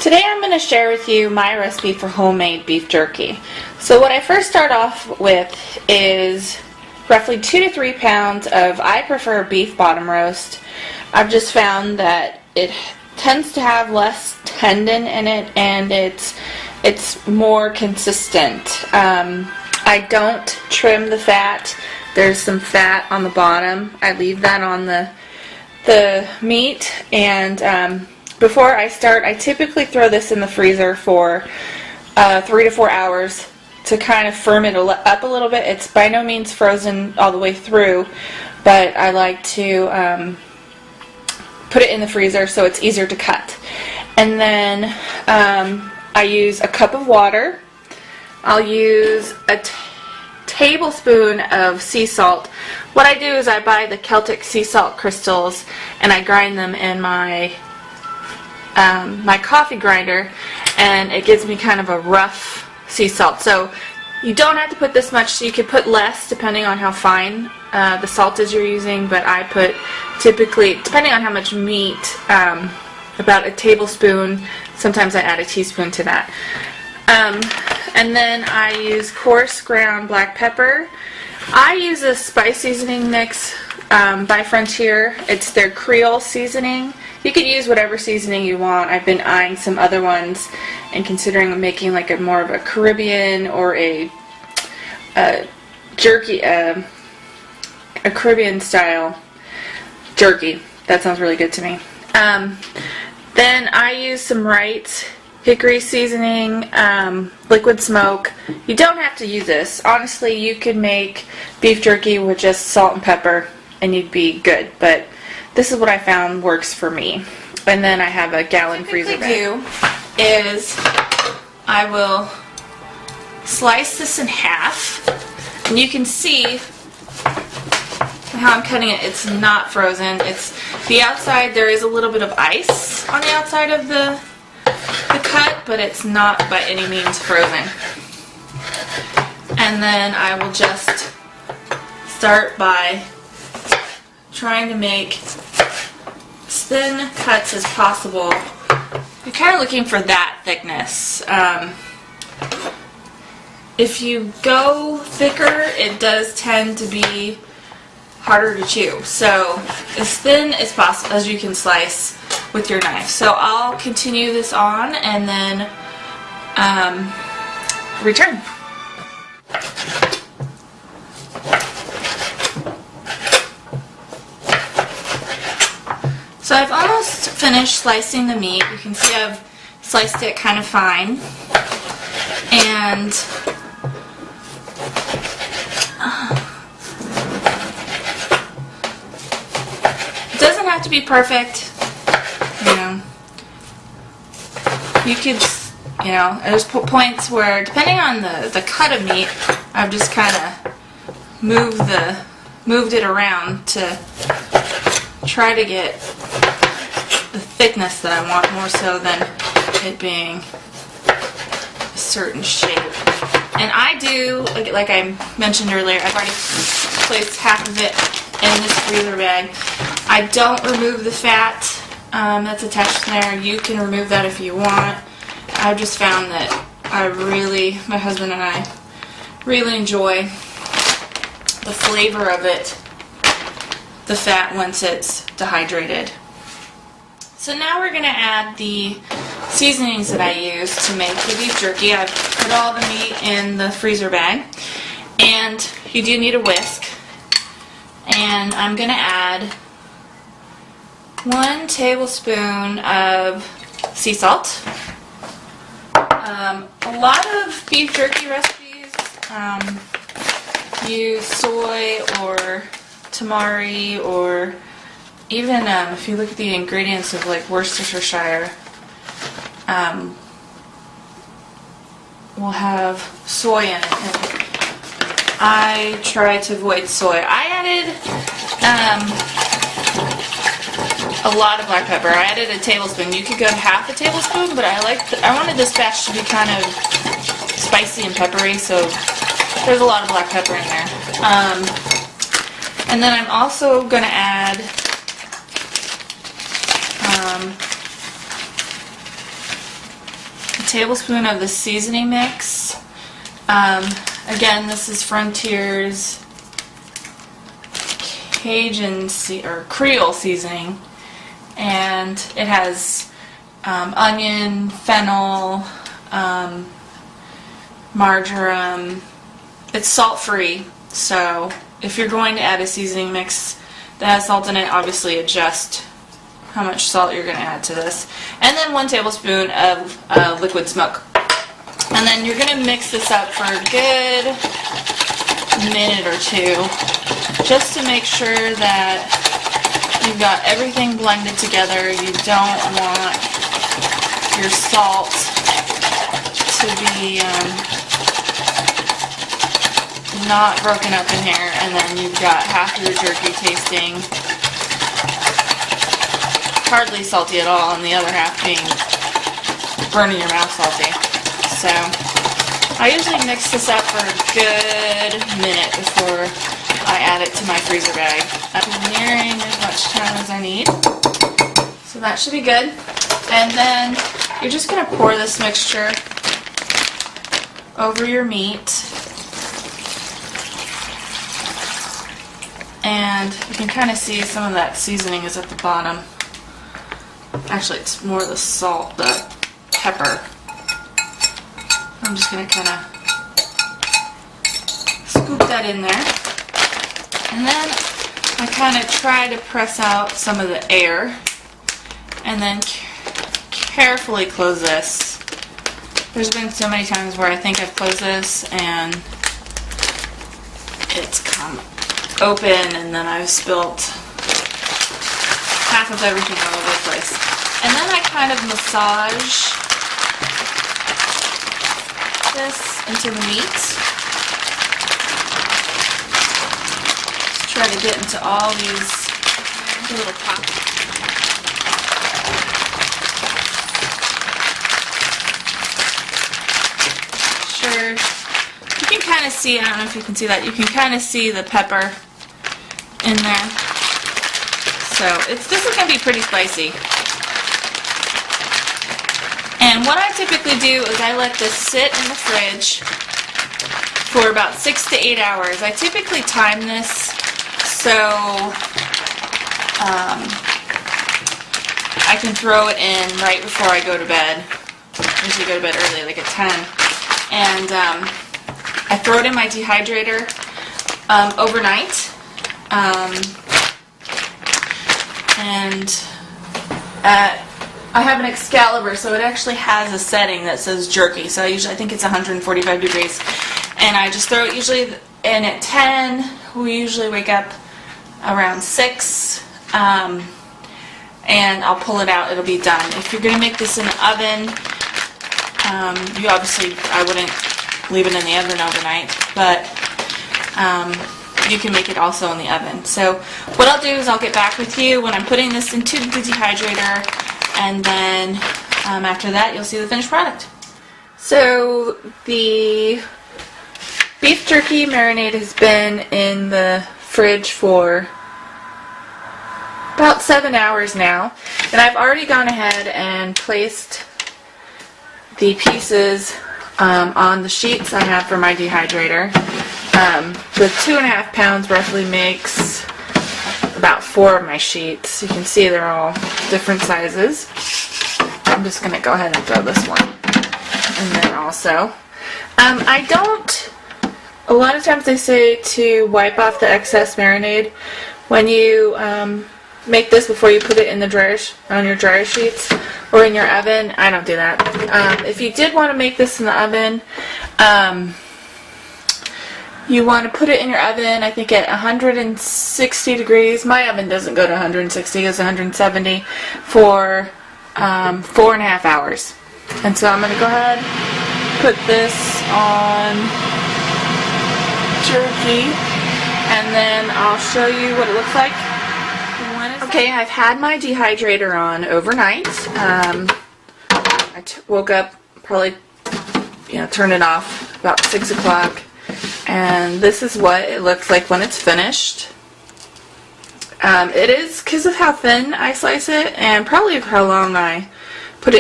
Today I'm going to share with you my recipe for homemade beef jerky. So what I first start off with is roughly 2 to 3 pounds of, I prefer beef bottom roast. I've just found that it tends to have less tendon in it and it's more consistent. I don't trim the fat. There's some fat on the bottom. I leave that on the meat, and before I start, I typically throw this in the freezer for 3 to 4 hours to kind of firm it up a little bit. It's by no means frozen all the way through, but I like to put it in the freezer so it's easier to cut. And then I use a cup of water. I'll use a tablespoon of sea salt. What I do is I buy the Celtic sea salt crystals and I grind them in my coffee grinder, and it gives me kind of a rough sea salt. So you don't have to put this much, so you could put less depending on how fine the salt is you're using, but I put typically, depending on how much meat, about a tablespoon. Sometimes I add a teaspoon to that. And then I use coarse ground black pepper. I use a spice seasoning mix by Frontier. It's their Creole seasoning. You could use whatever seasoning you want. I've been eyeing some other ones and considering making like a more of a Caribbean or a jerky, a Caribbean style jerky. That sounds really good to me. Then I use some Wright's hickory seasoning, liquid smoke. You don't have to use this. Honestly, you could make beef jerky with just salt and pepper and you'd be good, but this is what I found works for me. And then I have a gallon freezer bag. What I do is I will slice this in half, and you can see how I'm cutting it. It's not frozen. It's the outside. There is a little bit of ice on the outside of the cut, but it's not by any means frozen. And then I will just start by trying to make as thin cuts as possible. You're kind of looking for that thickness. If you go thicker, it does tend to be harder to chew. So as thin as possible as you can slice with your knife. So I'll continue this on and then return. So I've almost finished slicing the meat. You can see I've sliced it kind of fine. And it doesn't have to be perfect. You know, you could, you know, there's points where, depending on the cut of meat, I've just kind of moved it around to try to get the thickness that I want, more so than it being a certain shape. And I do, like I mentioned earlier, I've already placed half of it in this freezer bag. I don't remove the fat that's attached there. You can remove that if you want. I've just found that my husband and I really enjoy the flavor of it, the fat, once it's dehydrated. So now we're going to add the seasonings that I use to make the beef jerky. I've put all the meat in the freezer bag, and you do need a whisk. And I'm going to add 1 tablespoon of sea salt. A lot of beef jerky recipes use soy or tamari, or even if you look at the ingredients of like Worcestershire, will have soy in it. And I try to avoid soy. I added a lot of black pepper. I added a tablespoon. You could go half a tablespoon, but I wanted this batch to be kind of spicy and peppery, so there's a lot of black pepper in there. And then I'm also going to add tablespoon of the seasoning mix. Again, this is Frontier's Cajun or Creole seasoning, and it has onion, fennel, marjoram. It's salt-free, so if you're going to add a seasoning mix that has salt in it, obviously adjust how much salt you're going to add to this. And then 1 tablespoon of liquid smoke. And then you're going to mix this up for a good minute or two, just to make sure that you've got everything blended together. You don't want your salt to be not broken up in here, and then you've got half your jerky tasting hardly salty at all, and the other half being burning your mouth salty. So I usually mix this up for a good minute before I add it to my freezer bag. I'm nearing as much time as I need, so that should be good. And then you're just going to pour this mixture over your meat, and you can kind of see some of that seasoning is at the bottom. Actually, it's more the salt, the pepper. I'm just going to kind of scoop that in there. And then I kind of try to press out some of the air, and then carefully close this. There's been so many times where I think I've closed this and it's come open, and then I've spilt half of everything all over the place. And then I kind of massage this into the meat. Just try to get into all these little pockets. Sure, you can kind of see, I don't know if you can see that, you can kind of see the pepper in there. So this is going to be pretty spicy. And what I typically do is I let this sit in the fridge for about 6 to 8 hours. I typically time this so I can throw it in right before I go to bed. I usually go to bed early, like at 10. And I throw it in my dehydrator overnight. I have an Excalibur, so it actually has a setting that says jerky. So I think it's 145 degrees. And I just throw it usually in at 10. We usually wake up around 6. And I'll pull it out. It'll be done. If you're going to make this in the oven, you obviously, I wouldn't leave it in the oven overnight, but you can make it also in the oven. So what I'll do is I'll get back with you when I'm putting this into the dehydrator, and then after that you'll see the finished product. So the beef jerky marinade has been in the fridge for about 7 hours now, and I've already gone ahead and placed the pieces on the sheets I have for my dehydrator. The 2.5 pounds roughly makes about 4 of my sheets. You can see they're all different sizes. I'm just going to go ahead and throw this one in there also. A lot of times they say to wipe off the excess marinade when you make this before you put it in the dryer, on your dryer sheets or in your oven. I don't do that. If you did want to make this in the oven, you want to put it in your oven, I think at 160 degrees. My oven doesn't go to 160, it's 170 for 4.5 hours. And so I'm going to go ahead, put this on jerky, and then I'll show you what it looks like. Okay, I've had my dehydrator on overnight. I woke up, probably, turned it off about 6 o'clock. And this is what it looks like when it's finished. It is, because of how thin I slice it and probably how long I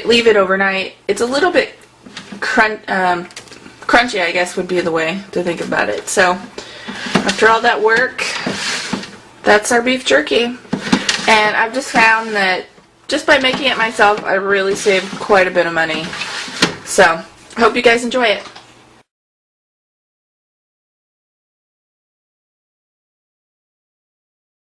leave it overnight, it's a little bit crunchy, I guess would be the way to think about it. So after all that work, that's our beef jerky. And I've just found that just by making it myself, I really saved quite a bit of money. So I hope you guys enjoy it.